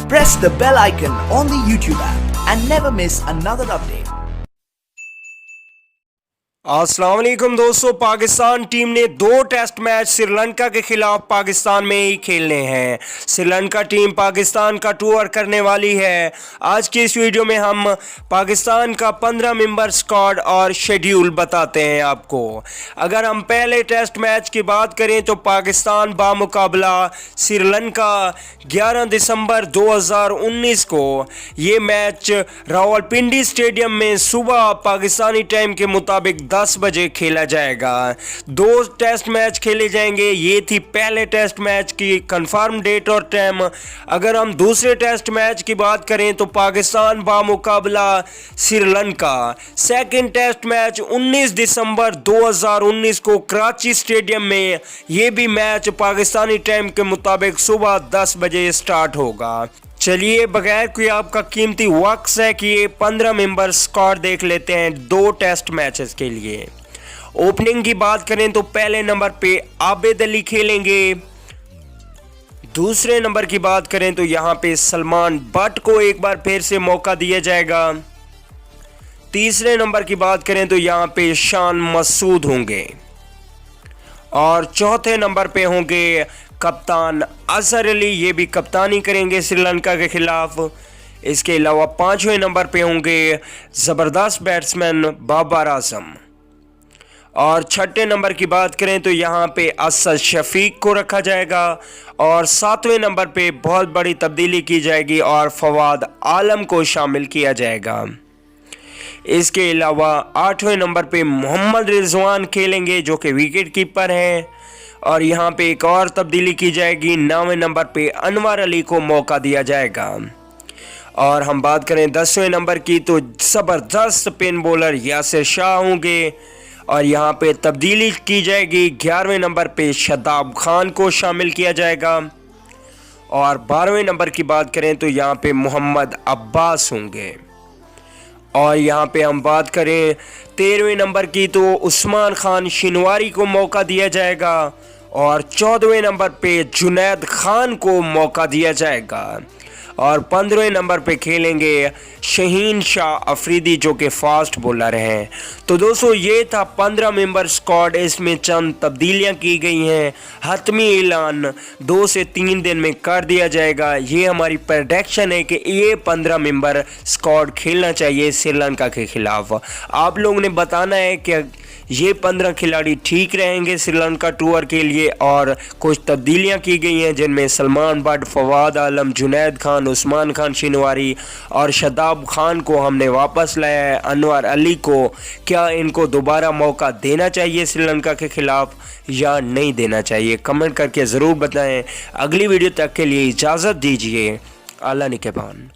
Press the bell icon on the YouTube app and never miss another update. अस्सलाम वालेकुम दोस्तों, Pakistan team ने 2 test match Sri Lanka के खिलाफ पाकिस्तान में ही खेलने हैं। श्रीलंका टीम पाकिस्तान का टूर करने वाली है। आज की इस वीडियो में हम पाकिस्तान का 15 मेंबर स्क्वाड और शेड्यूल बताते हैं आपको। अगर हम पहले टेस्ट मैच की बात करें तो पाकिस्तान बामुकाबला श्रीलंका 11 दिसंबर 2019 को ये मैच रावलपिंडी स्टेडियम में सुबह पाकिस्तानी टाइम के मुताबिक 10 बजे खेला जाएगा। 2 टेस्ट मैच खेले जाएंगे। ये थी पहले टेस्ट मैच की कंफर्म डेट और टाइम। अगर हम दूसरे टेस्ट मैच की बात करें तो पाकिस्तान बामुकाबला श्रीलंका सेकंड टेस्ट मैच 19 दिसंबर 2019 को कराची स्टेडियम में ये भी मैच पाकिस्तानी टाइम के मुताबिक सुबह 10 बजे स्टार्ट होगा। चलिए बगैर कोई आपका कीमती वक्त है कि ये 15 मेंबर स्क्वाड देख लेते हैं 2 टेस्ट मैचेस के लिए। ओपनिंग की बात करें तो पहले नंबर पे आबिद अली खेलेंगे। दूसरे नंबर की बात करें तो यहाँ पे सलमान बट को एक बार फिर से मौका दिया जाएगा। तीसरे नंबर की बात करें तो यहाँ पे शान मसूद होंगे और चौथे नंबर पे होंगे कप्तान अजहर अली, ये भी कप्तानी करेंगे श्रीलंका के खिलाफ। इसके अलावा 5वें नंबर पे होंगे ज़बरदस्त बैट्समैन बाबर आजम और 6ठे नंबर की बात करें तो यहाँ पे असद शफीक को रखा जाएगा और 7वें नंबर पे बहुत बड़ी तब्दीली की जाएगी और फवाद आलम को शामिल किया जाएगा। इसके अलावा 8वें नंबर पे मोहम्मद रिजवान खेलेंगे जो कि विकेट कीपर हैं और यहाँ पे एक और तब्दीली की जाएगी। 9वें नंबर पे अनवर अली को मौका दिया जाएगा। और हम बात करें 10वें नंबर की तो ज़बरदस्त स्पिन बॉलर यासिर शाह होंगे और यहाँ पे तब्दीली की जाएगी। 11वें नंबर पे शदाब खान को शामिल किया जाएगा और 12वें नंबर की बात करें तो यहाँ पे मोहम्मद अब्बास होंगे। और यहाँ पे हम बात करें 13वें नंबर की तो उस्मान खान शिनवारी को मौका दिया जाएगा और 14वें नंबर पे जुनैद खान को मौका दिया जाएगा और 15वें नंबर पे खेलेंगे शहीन शाह अफरीदी जो कि फास्ट बॉलर हैं। तो दोस्तों ये था 15 मेंबर स्क्वाड। इसमें चंद तब्दीलियां की गई हैं। हतमी ऐलान 2 से 3 दिन में कर दिया जाएगा। ये हमारी प्रेडिक्शन है कि ये 15 मेंबर स्क्वाड खेलना चाहिए श्रीलंका के खिलाफ। आप लोगों ने बताना है कि ये 15 खिलाड़ी ठीक रहेंगे श्रीलंका टूर के लिए और कुछ तब्दीलियां की गई हैं जिनमें सलमान बट, फवाद आलम, जुनैद खान, उस्मान खान शिनवारी और शदाब खान को हमने वापस लाया है। अनवर अली को क्या इनको दोबारा मौका देना चाहिए श्रीलंका के खिलाफ या नहीं देना चाहिए, कमेंट करके ज़रूर बताएं। अगली वीडियो तक के लिए इजाज़त दीजिए। अल्लाह निगहबान।